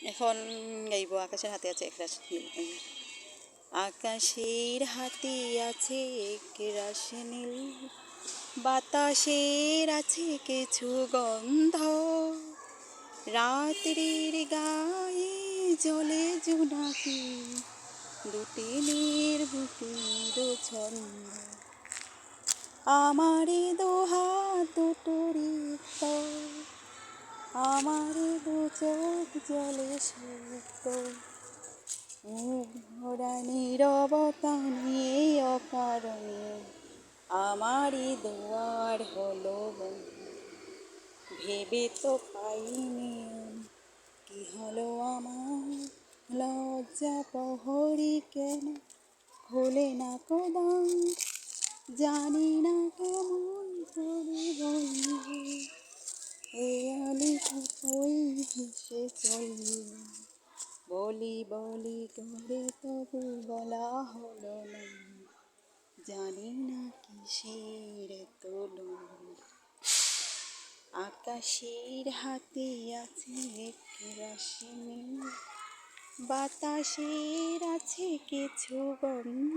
এখন গাইব আকাশের হাতে আছে একরাশ নীল। আকাশের হাতে আছে একরাশ নীল, বাতাসের আছে কিছু গন্ধ, রাত্রির গায়ে জলে জোনাকি, দুটি নির্বুকের ছন্দ। আমারে দোহাত দুটোরি আমারে দু চোখ জলে সুপ্ত, মুখ ভরা নীরবতা নিয়ে অকারণে আমারই দুয়ার হলো বন্ধ। ভেবে তো পাইনি কি হলো আমার, লজ্জা প্রহরী কেন খোলে না কদম, জানি না কেমন করে বলবো এ আলি ওই ভেসে চলবো। বলি বলি করে তবু বলা হলো না, জানি না কিসের তোলন। আকাশের হাতে আছে একরাশ নীল, বাতাসের আছে কিছু গন্ধ।